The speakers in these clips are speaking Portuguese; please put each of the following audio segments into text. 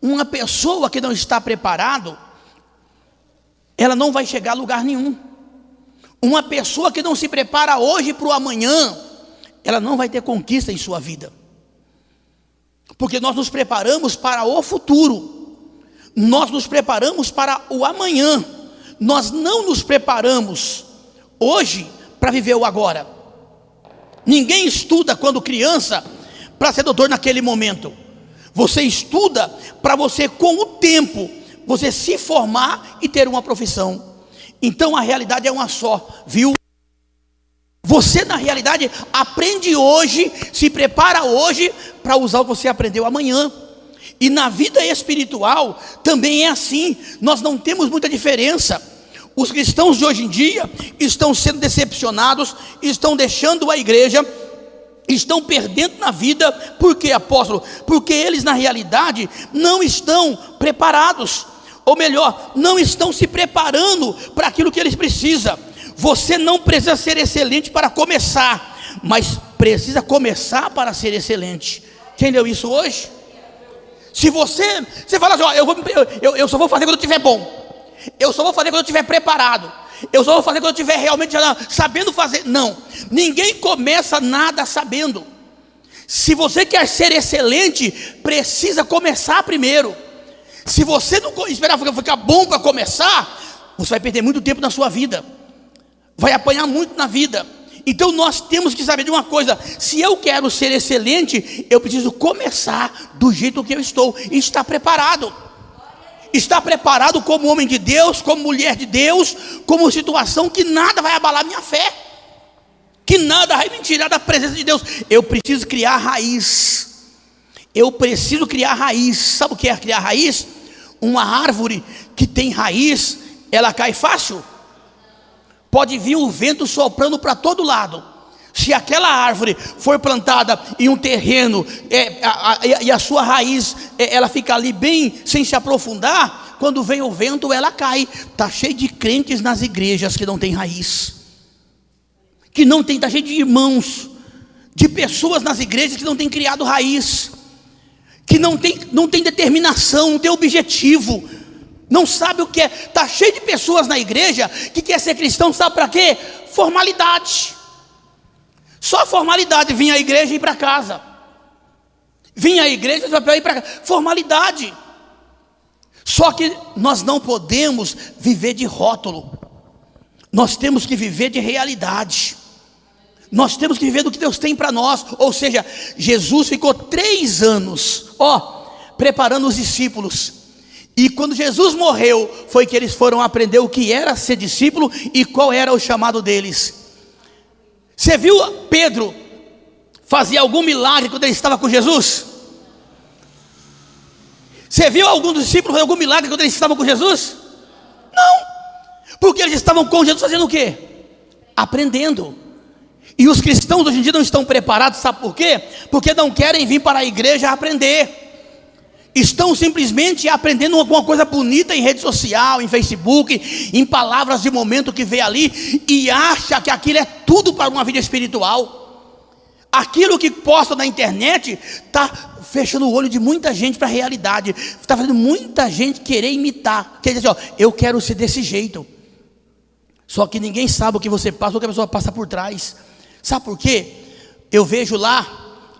Uma pessoa que não está preparado, ela não vai chegar a lugar nenhum. Uma pessoa que não se prepara hoje para o amanhã, ela não vai ter conquista em sua vida. Porque nós nos preparamos para o futuro, nós nos preparamos para o amanhã, nós não nos preparamos hoje para viver o agora. Ninguém estuda quando criança para ser doutor naquele momento. Você estuda para você, com o tempo, você se formar e ter uma profissão. Então a realidade é uma só, viu? Você na realidade aprende hoje, se prepara hoje para usar o que você aprendeu amanhã. E na vida espiritual também é assim. Nós não temos muita diferença. Os cristãos de hoje em dia estão sendo decepcionados, estão deixando a igreja, estão perdendo na vida. Por quê, apóstolo? Porque eles na realidade não estão preparados, ou melhor, não estão se preparando para aquilo que eles precisam. Você não precisa ser excelente para começar, mas precisa começar para ser excelente. Entendeu isso hoje? Se você fala assim, ó, eu só vou fazer quando eu estiver bom, eu só vou fazer quando eu estiver preparado, eu só vou fazer quando eu estiver realmente sabendo fazer. Não, ninguém começa nada sabendo. Se você quer ser excelente, precisa começar primeiro. Se você não esperar ficar bom para começar, você vai perder muito tempo na sua vida, vai apanhar muito na vida. Então nós temos que saber de uma coisa: se eu quero ser excelente, eu preciso começar do jeito que eu estou, e estar preparado. Estar preparado como homem de Deus, como mulher de Deus, como situação que nada vai abalar minha fé, que nada vai me tirar da presença de Deus. Eu preciso criar raiz. Eu preciso criar raiz. Sabe o que é criar raiz? Uma árvore que tem raiz, ela cai fácil? Pode vir o vento soprando para todo lado. Se aquela árvore for plantada em um terreno e a sua raiz ela fica ali bem sem se aprofundar, quando vem o vento ela cai. Está cheio de crentes nas igrejas que não tem raiz, que não tem, está cheio de irmãos, de pessoas nas igrejas que não tem criado raiz, que não tem determinação, não tem objetivo, não sabe o que é. Está cheio de pessoas na igreja que quer ser cristão, sabe para quê? Formalidade. Só formalidade, vir à igreja e ir para casa. Vir à igreja e ir para casa. Formalidade. Só que nós não podemos viver de rótulo. Nós temos que viver de realidade. Nós temos que viver do que Deus tem para nós. Ou seja, Jesus ficou 3 anos, preparando os discípulos. E quando Jesus morreu, foi que eles foram aprender o que era ser discípulo e qual era o chamado deles. Você viu Pedro fazer algum milagre quando ele estava com Jesus? Você viu algum dos discípulos fazer algum milagre quando eles estavam com Jesus? Não, porque eles estavam com Jesus fazendo o quê? Aprendendo. E os cristãos hoje em dia não estão preparados, sabe por quê? Porque não querem vir para a igreja aprender. Estão simplesmente aprendendo alguma coisa bonita em rede social, em Facebook, em palavras de momento que vê ali, e acha que aquilo é tudo para uma vida espiritual. Aquilo que posta na internet está fechando o olho de muita gente para a realidade, está fazendo muita gente querer imitar, quer dizer, eu quero ser desse jeito. Só que ninguém sabe o que você passa, o que a pessoa passa por trás. Sabe por quê? Eu vejo lá,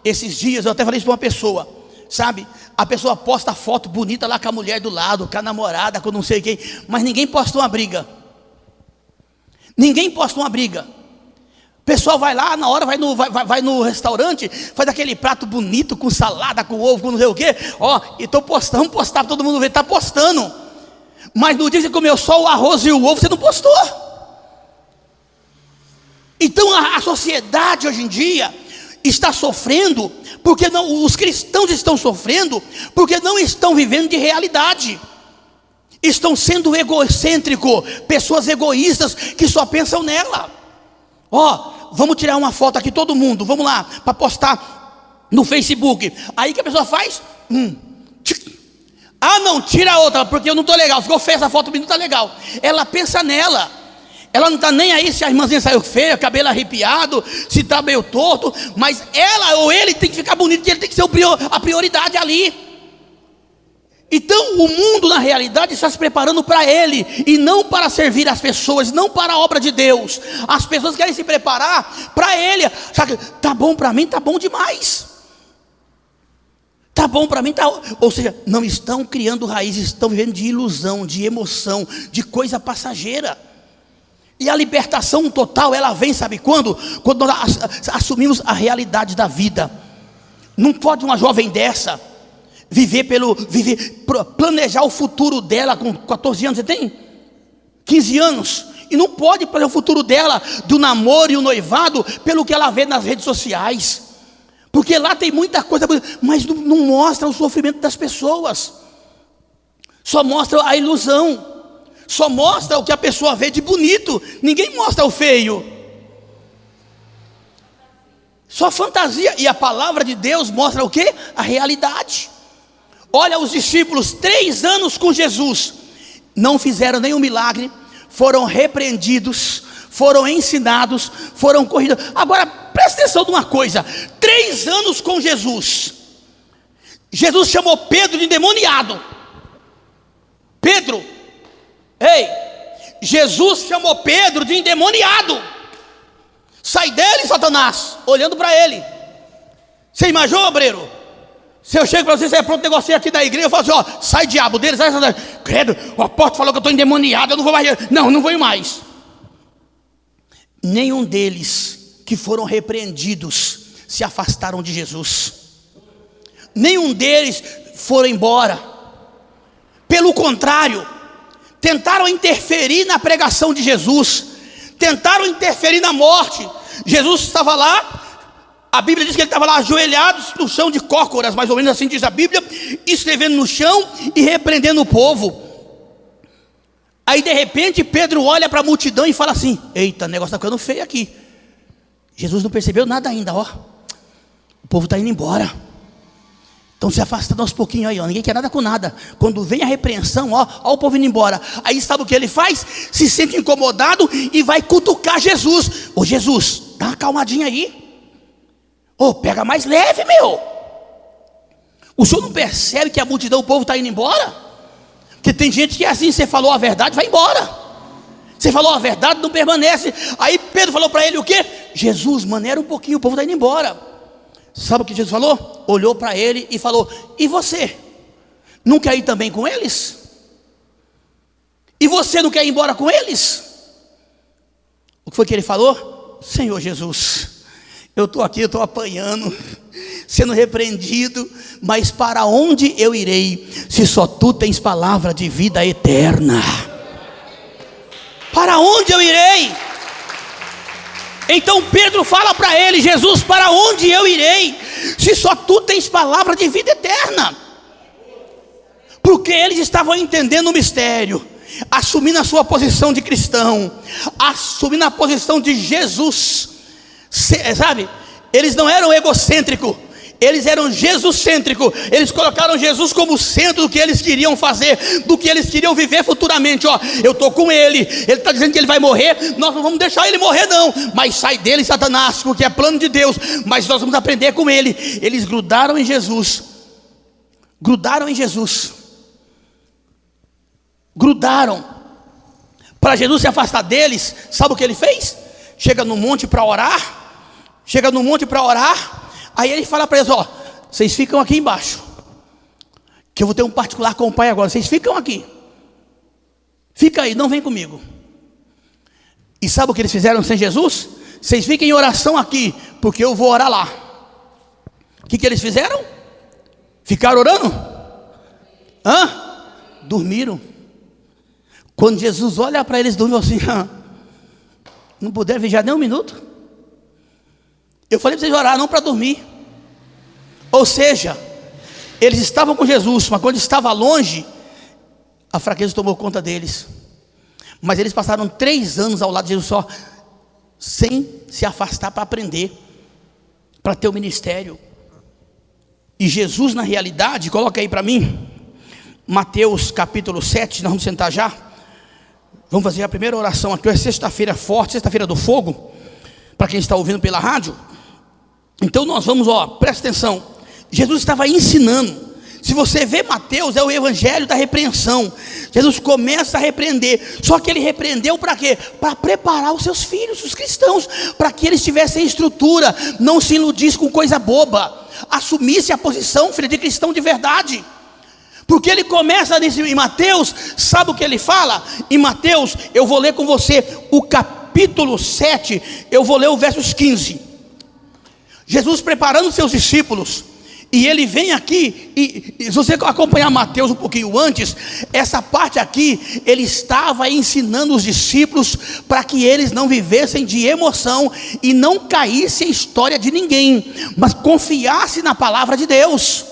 esses dias, eu até falei isso para uma pessoa, sabe? A pessoa posta foto bonita lá com a mulher do lado, com a namorada, com não sei quem, mas ninguém posta uma briga. Ninguém posta uma briga. O pessoal vai lá, na hora vai no restaurante, faz aquele prato bonito com salada, com ovo, com não sei o quê. E estou postando, vamos postar para todo mundo ver, está postando. Mas no dia que você comeu só o arroz e o ovo, você não postou. Então a sociedade hoje em dia está sofrendo, porque os cristãos estão sofrendo, porque não estão vivendo de realidade, estão sendo egocêntricos, pessoas egoístas que só pensam nela. Vamos tirar uma foto aqui todo mundo, vamos lá, para postar no Facebook. Aí que a pessoa faz? Não, tira a outra, porque eu não estou legal, ficou feia essa foto, não está legal. Ela pensa nela. Ela não está nem aí se a irmãzinha saiu feia, cabelo arrepiado, se está meio torto, mas ela ou ele tem que ficar bonito, que ele tem que ser a prioridade ali. Então o mundo na realidade está se preparando para ele, e não para servir as pessoas, não para a obra de Deus. As pessoas querem se preparar para ele. Sabe, tá bom para mim, tá bom demais. Tá bom para mim, tá. Ou seja, não estão criando raízes, estão vivendo de ilusão, de emoção, de coisa passageira. E a libertação total, ela vem, sabe quando? Quando nós assumimos a realidade da vida. Não pode uma jovem dessa planejar o futuro dela com 14 anos. Você tem 15 anos e não pode planejar o futuro dela do namoro e o noivado pelo que ela vê nas redes sociais, porque lá tem muita coisa, mas não mostra o sofrimento das pessoas, só mostra a ilusão, só mostra o que a pessoa vê de bonito, ninguém mostra o feio, só fantasia. E a palavra de Deus mostra o que? A realidade. Olha, os discípulos, 3 anos com Jesus, não fizeram nenhum milagre, foram repreendidos, foram ensinados, foram corridos. Agora, presta atenção de uma coisa: 3 anos com Jesus, Jesus chamou Pedro de endemoniado. Pedro, ei, Jesus chamou Pedro de endemoniado. Sai dele, Satanás, olhando para ele. Você imaginou, obreiro? Se eu chego para você é pronto, negociar aqui da igreja, eu falo assim, ó, sai diabo deles, sai, credo, o apóstolo falou que eu estou endemoniado, eu não vou mais, não vou mais. Nenhum deles que foram repreendidos se afastaram de Jesus, nenhum deles foram embora, pelo contrário, tentaram interferir na pregação de Jesus, tentaram interferir na morte. Jesus estava lá, a Bíblia diz que ele estava lá ajoelhado no chão de cócoras, mais ou menos assim diz a Bíblia, escrevendo no chão e repreendendo o povo. Aí de repente Pedro olha para a multidão e fala assim: eita, o negócio está ficando feio aqui. Jesus não percebeu nada ainda, ó. O povo está indo embora. Então se afastando aos pouquinhos aí, ó. Ninguém quer nada com nada. Quando vem a repreensão, ó o povo indo embora. Aí sabe o que ele faz? Se sente incomodado e vai cutucar Jesus. Ô Jesus, dá uma calmadinha aí. Ô, pega mais leve, meu. O senhor não percebe que a multidão, o povo está indo embora? Porque tem gente que é assim: você falou a verdade, vai embora. Você falou a verdade, não permanece. Aí Pedro falou para ele o quê? Jesus, maneira um pouquinho, o povo está indo embora. Sabe o que Jesus falou? Olhou para ele e falou: e você? Não quer ir também com eles? E você não quer ir embora com eles? O que foi que ele falou? Senhor Jesus, eu estou aqui, eu estou apanhando, sendo repreendido, mas para onde eu irei, se só tu tens palavra de vida eterna? Para onde eu irei? Então Pedro fala para ele: Jesus, para onde eu irei, se só tu tens palavra de vida eterna? Porque eles estavam entendendo o mistério, assumindo a sua posição de cristão, assumindo a posição de Jesus. Sabe, eles não eram egocêntricos, eles eram Jesus-cêntricos. Eles colocaram Jesus como centro do que eles queriam fazer, do que eles queriam viver futuramente. Ó, eu estou com ele está dizendo que ele vai morrer, nós não vamos deixar ele morrer não, mas sai dele, Satanás, porque é plano de Deus, mas nós vamos aprender com ele. Eles grudaram em Jesus, grudaram para Jesus se afastar deles. Sabe o que ele fez? Chega no monte para orar, aí ele fala para eles: ó, vocês ficam aqui embaixo, que eu vou ter um particular com o pai agora, vocês ficam aqui, fica aí, não vem comigo. E sabe o que eles fizeram sem Jesus? Vocês fiquem em oração aqui, porque eu vou orar lá. O que eles fizeram? Ficaram orando? Dormiram. Quando Jesus olha para eles, dormiu assim: não puderam vigiar nem um minuto. Eu falei para vocês orar, não para dormir. Ou seja, eles estavam com Jesus, mas quando estava longe, a fraqueza tomou conta deles. Mas eles passaram 3 anos ao lado de Jesus só, sem se afastar para aprender, para ter o ministério. E Jesus, na realidade, coloca aí para mim, Mateus capítulo 7, nós vamos sentar já. Vamos fazer a primeira oração aqui. É sexta-feira forte, sexta-feira do fogo, para quem está ouvindo pela rádio. Então nós vamos, presta atenção. Jesus estava ensinando. Se você vê Mateus, é o evangelho da repreensão. Jesus começa a repreender. Só que ele repreendeu para quê? Para preparar os seus filhos, os cristãos, para que eles tivessem estrutura, não se iludissem com coisa boba, assumisse a posição, filho, de cristão de verdade. Porque ele começa em Mateus, sabe o que ele fala? Em Mateus, eu vou ler com você o capítulo 7, eu vou ler o versos 15. Jesus preparando seus discípulos, e ele vem aqui, e se você acompanhar Mateus um pouquinho antes, essa parte aqui, ele estava ensinando os discípulos para que eles não vivessem de emoção e não caíssem em história de ninguém, mas confiassem na palavra de Deus.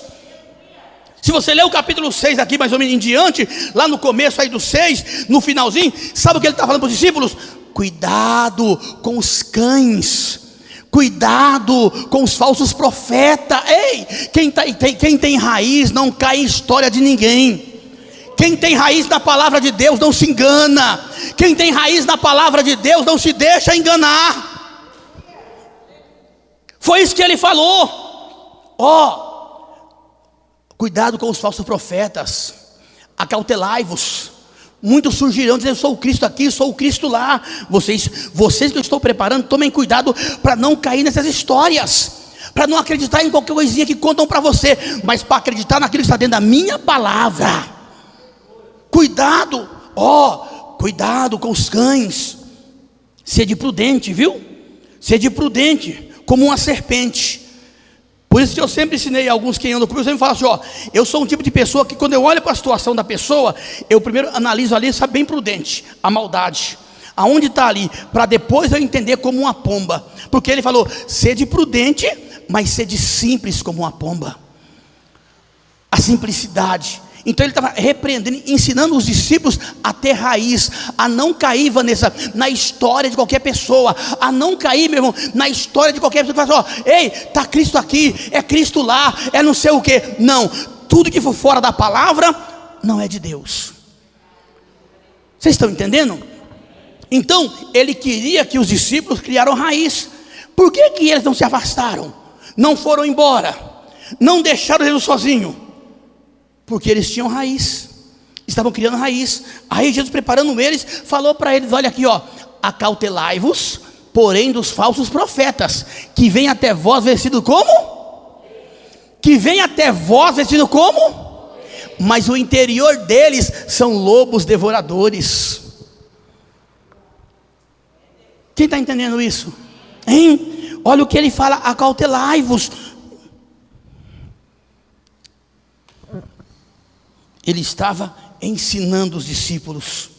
Se você ler o capítulo 6 aqui, mais ou menos em diante, lá no começo aí do 6, no finalzinho, sabe o que ele está falando para os discípulos? Cuidado com os cães, cuidado com os falsos profetas. Ei, quem tem raiz não cai em história de ninguém. Quem tem raiz na palavra de Deus não se engana. Quem tem raiz na palavra de Deus não se deixa enganar. Foi isso que ele falou. Cuidado com os falsos profetas, acautelai-vos. Muitos surgirão dizendo: sou o Cristo aqui, sou o Cristo lá. Vocês que eu estou preparando, tomem cuidado para não cair nessas histórias, para não acreditar em qualquer coisinha que contam para você, mas para acreditar naquilo que está dentro da minha palavra. Cuidado, cuidado com os cães. Sede prudente, viu? Sede prudente, como uma serpente. Por isso que eu sempre ensinei a alguns que andam comigo, eu sempre falo assim, eu sou um tipo de pessoa que quando eu olho para a situação da pessoa, eu primeiro analiso ali, sabe, bem prudente, a maldade, aonde está ali, para depois eu entender como uma pomba. Porque ele falou, sede prudente, mas sede simples como uma pomba. A simplicidade. Então ele estava repreendendo, ensinando os discípulos a ter raiz, a não cair, Vanessa, na história de qualquer pessoa, a não cair, meu irmão, na história de qualquer pessoa que fala assim, ei, está Cristo aqui, é Cristo lá, é não sei o que. Não, tudo que for fora da palavra não é de Deus. Vocês estão entendendo? Então ele queria que os discípulos criaram raiz. Por que eles não se afastaram, não foram embora, não deixaram Jesus sozinho? Porque eles tinham raiz, estavam criando raiz. Aí Jesus, preparando eles, falou para eles, olha aqui, acautelai-vos, porém dos falsos profetas, que vem até vós vestido como? Que vem até vós vestido como? Mas o interior deles são lobos devoradores. Quem está entendendo isso? Hein? Olha o que ele fala, acautelai-vos. Ele estava ensinando os discípulos.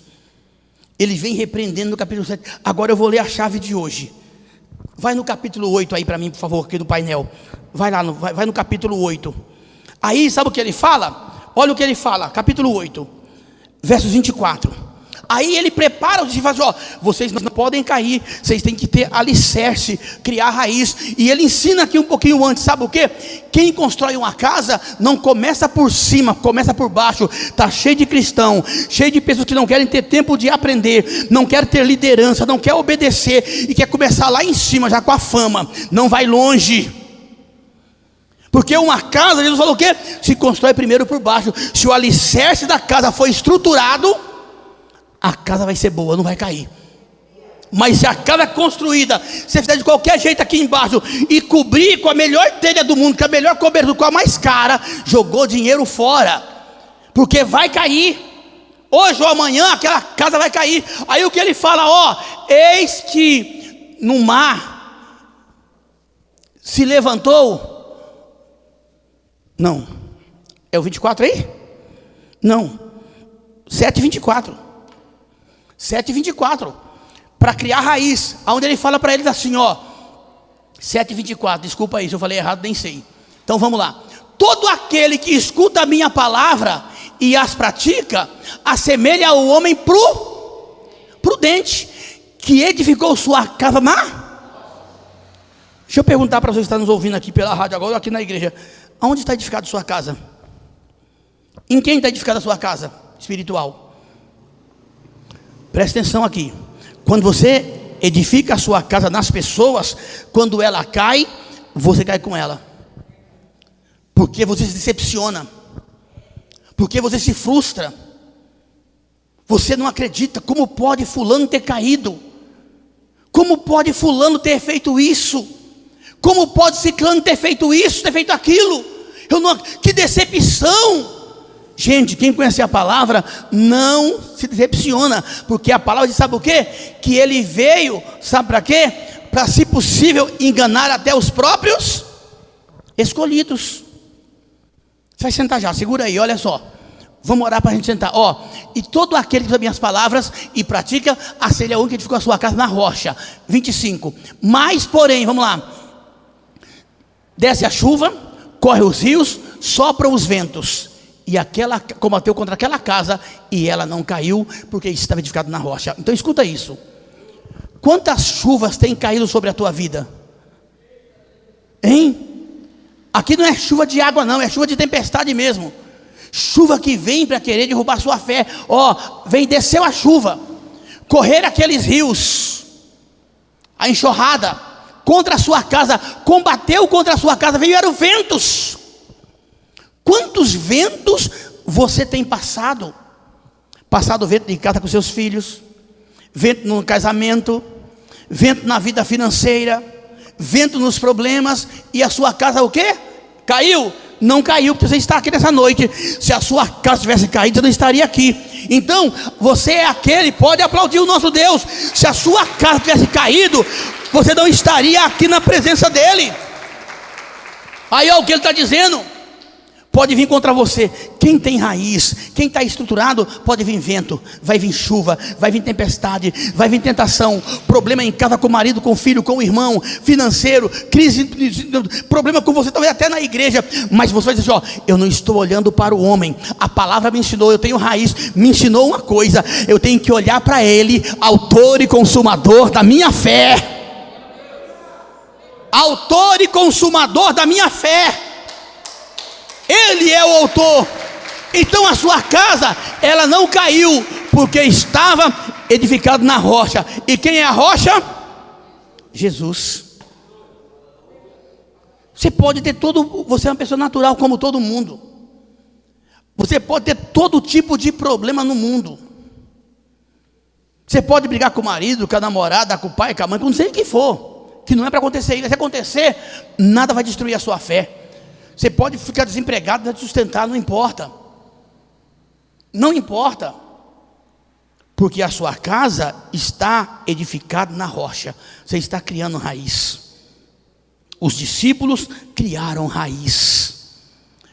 Ele vem repreendendo no capítulo 7. Agora eu vou ler a chave de hoje. Vai no capítulo 8 aí para mim, por favor, aqui no painel. Vai lá, vai no capítulo 8. Aí sabe o que ele fala? Olha o que ele fala, capítulo 8, versos 24. Aí ele prepara os discípulos e fala assim, vocês não podem cair, vocês têm que ter alicerce, criar raiz. E ele ensina aqui um pouquinho antes, sabe o que? Quem constrói uma casa não começa por cima, começa por baixo. Está cheio de cristão, cheio de pessoas que não querem ter tempo de aprender, não querem ter liderança, não quer obedecer e quer começar lá em cima já com a fama. Não vai longe. Porque uma casa, Jesus falou o quê? Se constrói primeiro por baixo. Se o alicerce da casa for estruturado, a casa vai ser boa, não vai cair. Mas se a casa é construída, você fizer de qualquer jeito aqui embaixo e cobrir com a melhor telha do mundo, com a melhor cobertura, com a mais cara, jogou dinheiro fora, porque vai cair. Hoje ou amanhã aquela casa vai cair. Aí o que ele fala, eis que no mar se levantou. Não, é o 24 aí? Não, 7:24. 7:24, para criar raiz, aonde ele fala para eles assim, 7:24, desculpa aí, se eu falei errado, nem sei. Então vamos lá. Todo aquele que escuta a minha palavra e as pratica, assemelha ao homem prudente, que edificou sua casa Deixa eu perguntar para vocês que estão nos ouvindo aqui pela rádio agora, ou aqui na igreja, aonde está edificada a sua casa? Em quem está edificada a sua casa espiritual? Presta atenção aqui. Quando você edifica a sua casa nas pessoas, quando ela cai, você cai com ela. Porque você se decepciona. Porque você se frustra. Você não acredita. Como pode fulano ter caído? Como pode fulano ter feito isso? Como pode ciclano ter feito isso, ter feito aquilo? Que decepção! Gente, quem conhece a palavra não se decepciona, porque a palavra diz, sabe o quê? Que ele veio, sabe para quê? Para, se possível, enganar até os próprios escolhidos. Você vai sentar já, segura aí, olha só. Vamos orar para a gente sentar. E todo aquele que usa minhas palavras e pratica, seria um que edificou a sua casa na rocha. 25. Mas, porém, vamos lá. Desce a chuva, corre os rios, sopram os ventos. E aquela combateu contra aquela casa, e ela não caiu, porque estava edificado na rocha. Então escuta isso. Quantas chuvas têm caído sobre a tua vida? Hein? Aqui não é chuva de água não, é chuva de tempestade mesmo. Chuva que vem para querer derrubar a sua fé. Desceu a chuva, correr aqueles rios, a enxurrada contra a sua casa, combateu contra a sua casa, vieram ventos. Quantos ventos você tem passado? Passado vento de casa com seus filhos, vento no casamento, vento na vida financeira, vento nos problemas, e a sua casa o quê? Caiu? Não caiu, porque você está aqui nessa noite. Se a sua casa tivesse caído, você não estaria aqui. Então, você é aquele, pode aplaudir o nosso Deus. Se a sua casa tivesse caído, você não estaria aqui na presença dele. Aí o que ele está dizendo? Pode vir contra você. Quem tem raiz, quem está estruturado, pode vir vento, vai vir chuva, vai vir tempestade, vai vir tentação, problema em casa com o marido, com o filho, com o irmão, financeiro, crise, problema com você, talvez até na igreja. Mas você vai dizer assim, eu não estou olhando para o homem. A palavra me ensinou, eu tenho raiz, me ensinou uma coisa, eu tenho que olhar para ele, autor e consumador da minha fé. Autor e consumador da minha fé. Ele é o autor. Então a sua casa, ela não caiu, porque estava edificado na rocha. E quem é a rocha? Jesus. Você pode ter você é uma pessoa natural como todo mundo. Você pode ter todo tipo de problema no mundo. Você pode brigar com o marido, com a namorada, com o pai, com a mãe, com não sei o que for, que não é para acontecer. Se acontecer, nada vai destruir a sua fé. Você pode ficar desempregado, vai te sustentar, não importa. Não importa. Porque a sua casa está edificada na rocha. Você está criando raiz. Os discípulos criaram raiz.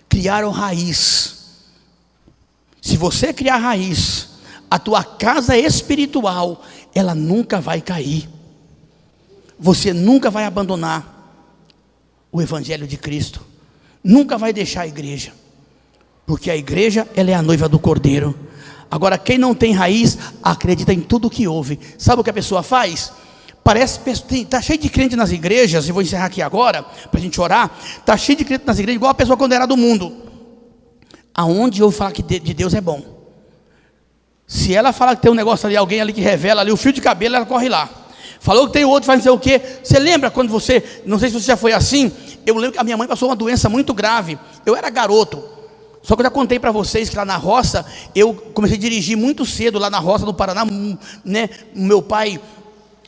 Criaram raiz. Se você criar raiz, a tua casa espiritual, ela nunca vai cair. Você nunca vai abandonar o Evangelho de Cristo. Nunca vai deixar a igreja, porque a igreja, ela é a noiva do Cordeiro. Agora, quem não tem raiz, acredita em tudo que ouve. Sabe o que a pessoa faz? Está cheio de crente nas igrejas. Eu vou encerrar aqui agora, para a gente orar. Está cheio de crente nas igrejas, igual a pessoa quando era do mundo. Aonde eu falar que de Deus é bom, se ela fala que tem um negócio ali, alguém ali que revela ali o fio de cabelo, ela corre lá. Falou que tem outro, vai dizer o quê? Você lembra quando você, não sei se você já foi assim. Eu lembro que a minha mãe passou uma doença muito grave. Eu era garoto. Só que eu já contei para vocês que lá na roça, eu comecei a dirigir muito cedo lá na roça do Paraná, né? Meu pai,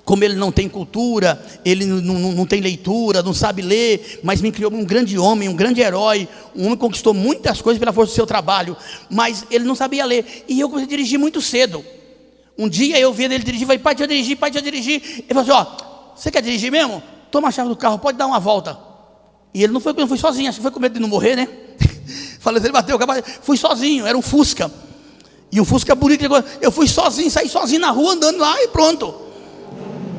como ele não tem cultura, ele não tem leitura, não sabe ler, mas me criou um grande homem, um grande herói, um homem que conquistou muitas coisas pela força do seu trabalho, mas ele não sabia ler, e eu comecei a dirigir muito cedo. Um dia eu vi ele dirigir, falei, pai, deixa eu dirigir. Ele falou assim, você quer dirigir mesmo? Toma a chave do carro, pode dar uma volta. E ele não foi sozinho, acho que foi com medo de não morrer, né? Falei, ele bateu o cavalo, fui sozinho, era um Fusca. E um Fusca bonito, eu fui sozinho, saí sozinho na rua, andando lá e pronto.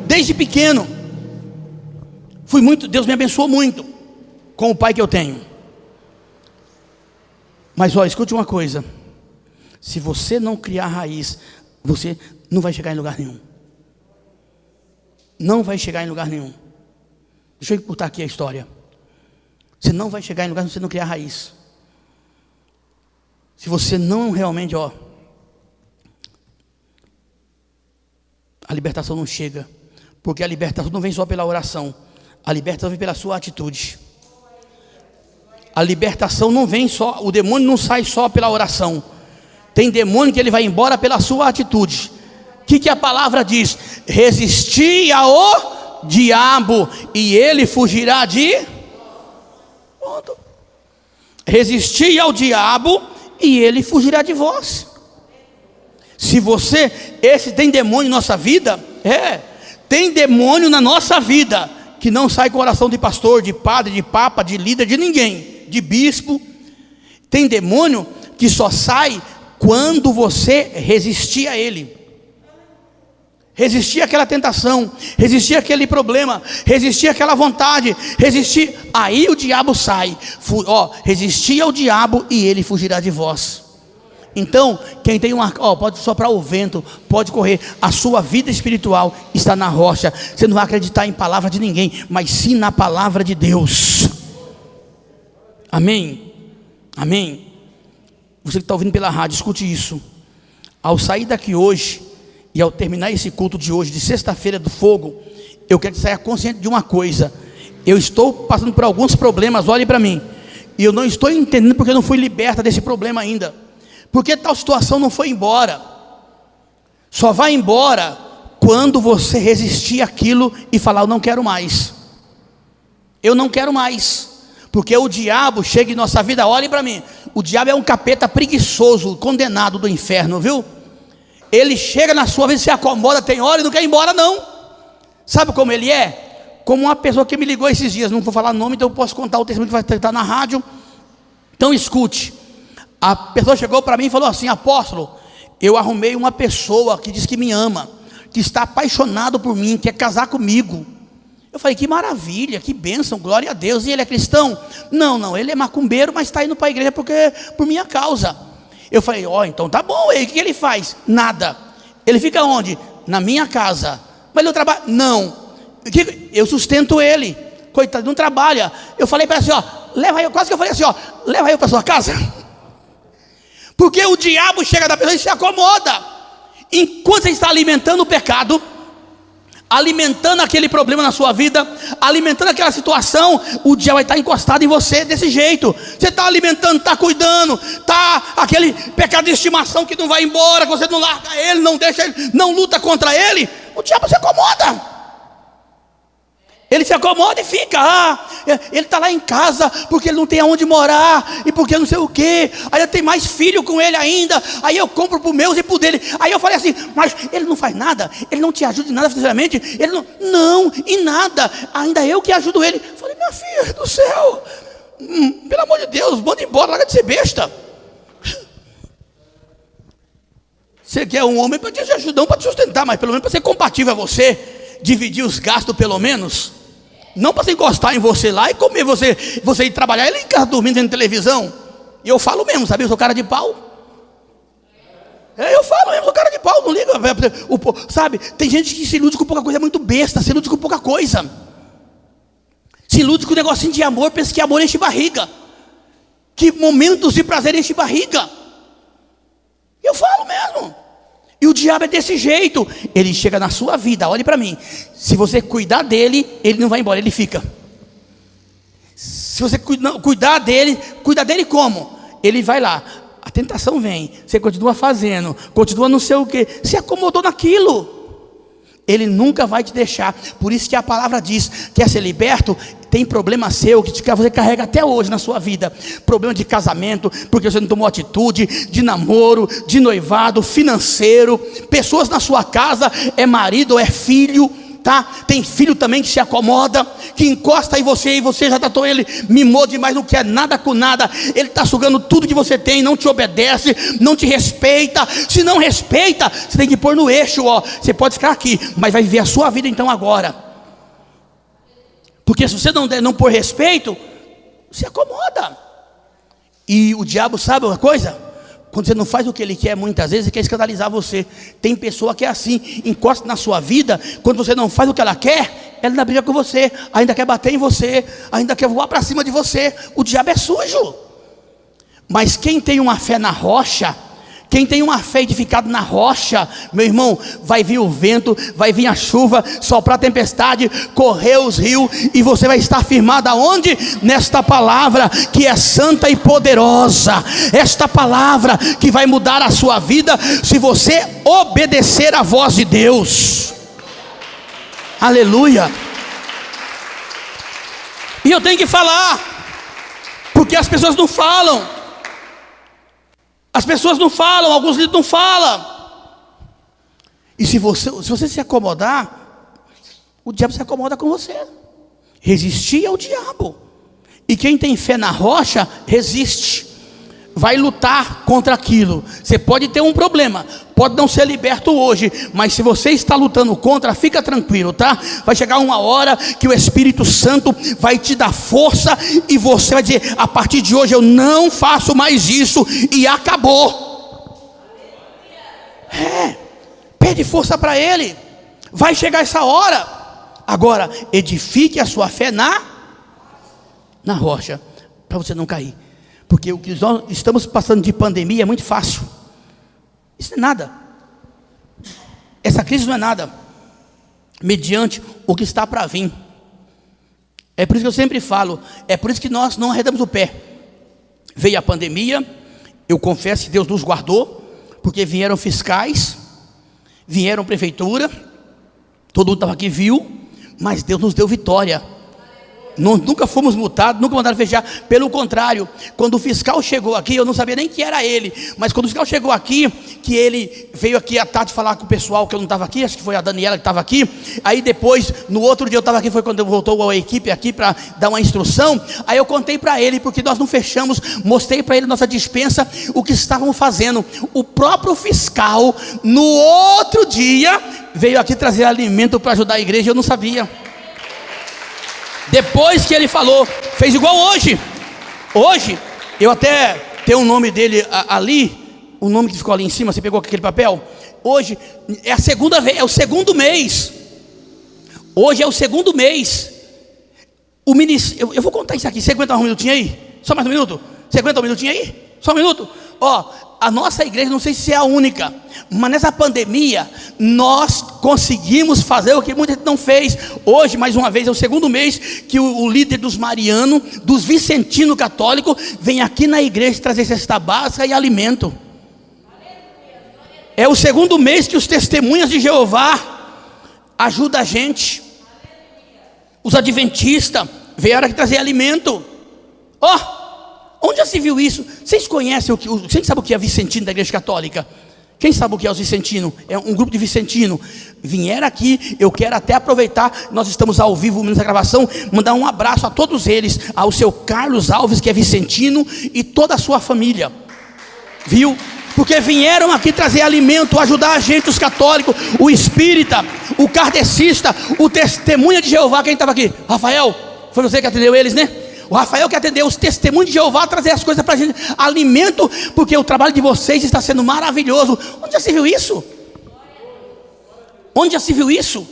Desde pequeno. Deus me abençoou muito com o pai que eu tenho. Mas escute uma coisa. Se você não criar raiz, você não vai chegar em lugar nenhum. Não vai chegar em lugar nenhum. Deixa eu encurtar aqui a história. Você não vai chegar em lugar se você não criar raiz. Se você não realmente, a libertação não chega. Porque a libertação não vem só pela oração. A libertação vem pela sua atitude. a libertação não vem só, o demônio não sai só pela oração. Tem demônio que ele vai embora pela sua atitude. O que a palavra diz? Resisti ao diabo e ele fugirá de... Pronto. Resisti ao diabo e ele fugirá de vós. Se você, esse tem demônio na nossa vida, tem demônio na nossa vida, que não sai com oração de pastor, de padre, de papa, de líder, de ninguém, de bispo. Tem demônio que só sai quando você resistir a ele. Resistir àquela tentação, resistir àquele problema, resistir àquela vontade, resistir, aí o diabo sai. Resistir ao diabo e ele fugirá de vós. Então, quem tem pode soprar o vento, pode correr, a sua vida espiritual está na rocha. Você não vai acreditar em palavra de ninguém, mas sim na palavra de Deus. Amém? Amém? Você que está ouvindo pela rádio, escute isso. Ao sair daqui hoje, e ao terminar esse culto de hoje, de sexta-feira do fogo, eu quero que você saia consciente de uma coisa. Eu estou passando por alguns problemas, olhe para mim, e eu não estou entendendo porque eu não fui liberta desse problema ainda. Porque tal situação não foi embora. Só vai embora quando você resistir àquilo e falar: eu não quero mais. Eu não quero mais. Porque o diabo chega em nossa vida, olhe para mim. O diabo é um capeta preguiçoso, condenado do inferno, viu? Ele chega na sua vida, se acomoda, tem hora e não quer ir embora não. Sabe como ele é? Como uma pessoa que me ligou esses dias, não vou falar nome, então eu posso contar o testemunho que vai estar na rádio. Então escute. A pessoa chegou para mim e falou assim: apóstolo, eu arrumei uma pessoa que diz que me ama, que está apaixonado por mim, quer casar comigo. Eu falei: que maravilha, que bênção, glória a Deus. E ele é cristão? Não, ele é macumbeiro, mas está indo para a igreja por minha causa. Eu falei: então tá bom, e o que ele faz? Nada. Ele fica onde? Na minha casa. Mas ele não trabalha? Não. Eu sustento ele, coitado, não trabalha. Eu falei para ele assim: leva eu, quase que eu falei assim: leva eu para sua casa. Porque o diabo chega da pessoa e se acomoda. Enquanto você está alimentando o pecado, alimentando aquele problema na sua vida, alimentando aquela situação, o diabo vai estar encostado em você desse jeito. Você está alimentando, está cuidando, está aquele pecado de estimação que não vai embora, que você não larga ele, não deixa ele, não luta contra ele. O diabo se acomoda. Ele se acomoda e fica, ele está lá em casa, porque ele não tem aonde morar, e porque não sei o que, aí eu tenho mais filho com ele ainda, aí eu compro para os meus e para o dele. Aí eu falei assim: mas ele não faz nada, ele não te ajuda em nada financeiramente, ele não, em nada, ainda eu que ajudo ele. Eu falei: minha filha do céu, pelo amor de Deus, manda embora, larga de ser besta. Você quer um homem para te ajudar, para te sustentar, mas pelo menos para ser compatível a você, dividir os gastos pelo menos. Não para se encostar em você lá e comer você ir trabalhar, ele em casa dormindo vendo televisão. E eu falo mesmo, sabe? Eu sou cara de pau. Eu falo mesmo, sou cara de pau, não liga. Sabe? Tem gente que se ilude com pouca coisa, é muito besta, se ilude com pouca coisa. Se ilude com um negocinho de amor, pensa que amor enche barriga. Que momentos de prazer enche barriga. Eu falo mesmo. E o diabo é desse jeito. Ele chega na sua vida, olhe para mim. Se você cuidar dele, ele não vai embora, ele fica. Se você cuidar dele como? Ele vai lá, a tentação vem, você continua fazendo, continua não sei o que, se acomodou naquilo. Ele nunca vai te deixar. Por isso que a palavra diz: quer ser liberto? Tem problema seu que você carrega até hoje na sua vida. Problema de casamento, porque você não tomou atitude, de namoro, de noivado, financeiro. Pessoas na sua casa, é marido ou é filho, tá? Tem filho também que se acomoda, que encosta em você, e você já tratou ele, mimou demais, não quer nada com nada. Ele está sugando tudo que você tem, não te obedece, não te respeita. Se não respeita, você tem que pôr no eixo, Você pode ficar aqui, mas vai viver a sua vida então agora. Porque se você não pôr respeito, se acomoda. E o diabo sabe uma coisa? Quando você não faz o que ele quer, muitas vezes ele quer escandalizar você. Tem pessoa que é assim, encosta na sua vida. Quando você não faz o que ela quer, ela ainda briga com você, ainda quer bater em você, ainda quer voar para cima de você. O diabo é sujo. Mas quem tem uma fé na rocha, Quem tem uma fé edificada na rocha, meu irmão, vai vir o vento, vai vir a chuva, soprar a tempestade, correr os rios, e você vai estar firmado aonde? Nesta palavra que é santa e poderosa. Esta palavra que vai mudar a sua vida se você obedecer à voz de Deus. Aleluia. E eu tenho que falar, porque as pessoas não falam. As pessoas não falam, alguns líderes não falam. E se você se acomodar, o diabo se acomoda com você. Resistir ao diabo. E quem tem fé na rocha, resiste. Vai lutar contra aquilo. Você pode ter um problema, pode não ser liberto hoje, mas se você está lutando contra, fica tranquilo, tá? Vai chegar uma hora que o Espírito Santo vai te dar força, e você vai dizer: a partir de hoje eu não faço mais isso, e acabou. Pede força para Ele. Vai chegar essa hora. Agora, edifique a sua fé na rocha, para você não cair. Porque o que nós estamos passando de pandemia é muito fácil. Isso não é nada. Essa crise não é nada, mediante o que está para vir. É por isso que eu sempre falo, é por isso que nós não arredamos o pé. Veio a pandemia, eu confesso que Deus nos guardou, porque vieram fiscais, vieram prefeitura, todo mundo estava aqui, viu, mas Deus nos deu vitória. Nunca fomos multados, nunca mandaram fechar. Pelo contrário, quando o fiscal chegou aqui, eu não sabia nem que era ele, mas quando o fiscal chegou aqui, que ele veio aqui à tarde falar com o pessoal, que eu não estava aqui, acho que foi a Daniela que estava aqui. Aí depois, no outro dia eu estava aqui, foi quando voltou a equipe aqui para dar uma instrução. Aí eu contei para ele, porque nós não fechamos, mostrei para ele nossa dispensa, o que estávamos fazendo. O próprio fiscal, no outro dia, veio aqui trazer alimento para ajudar a igreja, eu não sabia. Depois que ele falou, fez igual hoje. Hoje, eu até tenho o nome dele ali, o nome que ficou ali em cima, você pegou aquele papel. Hoje é a segunda vez, é o segundo mês. Hoje é o segundo mês. O ministério, eu vou contar isso aqui. Você aguenta um minutinho aí? Só mais um minuto? Você aguenta um minutinho aí? Só um minuto? Ó, a nossa igreja, não sei se é a única, mas nessa pandemia nós conseguimos fazer o que muita gente não fez. Hoje, mais uma vez, é o segundo mês que o líder dos marianos, dos vicentinos católicos, vem aqui na igreja trazer cesta básica e alimento. É o segundo mês que os testemunhas de Jeová ajudam a gente. Os adventistas vieram aqui trazer alimento. Ó, onde já se viu isso? Vocês conhecem quem sabe o que é vicentino da igreja católica? Quem sabe o que é os vicentinos? É um grupo de vicentino. Vieram aqui, eu quero até aproveitar, nós estamos ao vivo nessa gravação, mandar um abraço a todos eles, ao seu Carlos Alves, que é vicentino, e toda a sua família. Viu? Porque vieram aqui trazer alimento, ajudar a gente, os católicos, o espírita, o kardecista, o testemunha de Jeová. Quem estava aqui? Rafael, foi você que atendeu eles, né? O Rafael que atendeu os testemunhos de Jeová, trazer as coisas para a gente, alimento, porque o trabalho de vocês está sendo maravilhoso. Onde já se viu isso? Onde já se viu isso?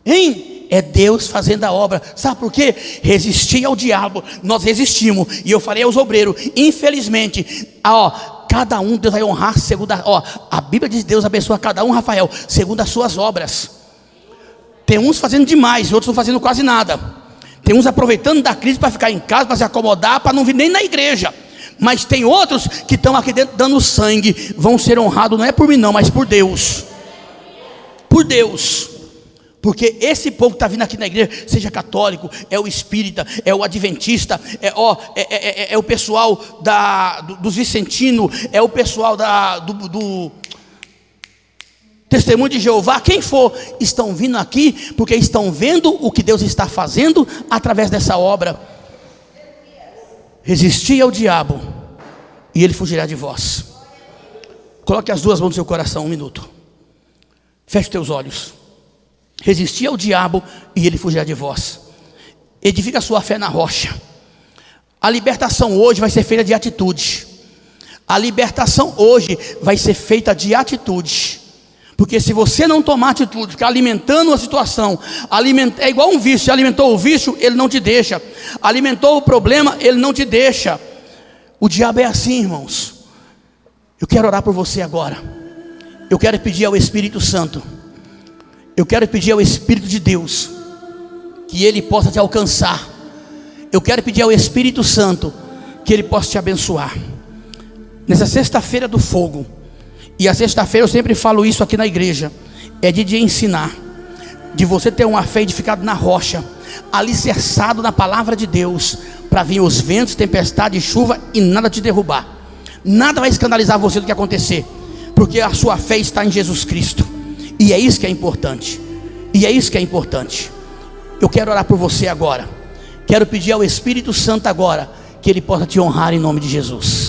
Hein? É Deus fazendo a obra. Sabe por quê? Resistir ao diabo. Nós resistimos. E eu falei aos obreiros, infelizmente, cada um Deus vai honrar segundo a Bíblia diz: Deus abençoa cada um, Rafael, segundo as suas obras. Tem uns fazendo demais, outros não fazendo quase nada. Tem uns aproveitando da crise para ficar em casa, para se acomodar, para não vir nem na igreja. Mas tem outros que estão aqui dentro dando sangue, vão ser honrados, não é por mim não, mas por Deus. Por Deus. Porque esse povo que está vindo aqui na igreja, seja católico, é o espírita, é o adventista, é o pessoal dos vicentinos, é o pessoal do testemunho de Jeová, quem for, estão vindo aqui porque estão vendo o que Deus está fazendo através dessa obra. Resistir ao diabo e ele fugirá de vós. Coloque as duas mãos no seu coração, 1 minuto. Feche teus olhos. Resistir ao diabo e ele fugirá de vós. Edifica a sua fé na rocha. A libertação hoje vai ser feita de atitude. A libertação hoje vai ser feita de atitude. Porque se você não tomar atitude, ficar alimentando a situação, é igual um vício. Se alimentou o vício, ele não te deixa. Alimentou o problema, ele não te deixa. O diabo é assim, irmãos. Eu quero orar por você agora. Eu quero pedir ao Espírito Santo, eu quero pedir ao Espírito de Deus que Ele possa te alcançar. Eu quero pedir ao Espírito Santo que Ele possa te abençoar. Nessa sexta-feira do fogo, e a sexta-feira eu sempre falo isso aqui na igreja, é de ensinar, de você ter uma fé edificada na rocha, alicerçado na palavra de Deus, para vir os ventos, tempestade, chuva e nada te derrubar. Nada vai escandalizar você do que acontecer, porque a sua fé está em Jesus Cristo. E é isso que é importante. E é isso que é importante. Eu quero orar por você agora. Quero pedir ao Espírito Santo agora que Ele possa te honrar em nome de Jesus.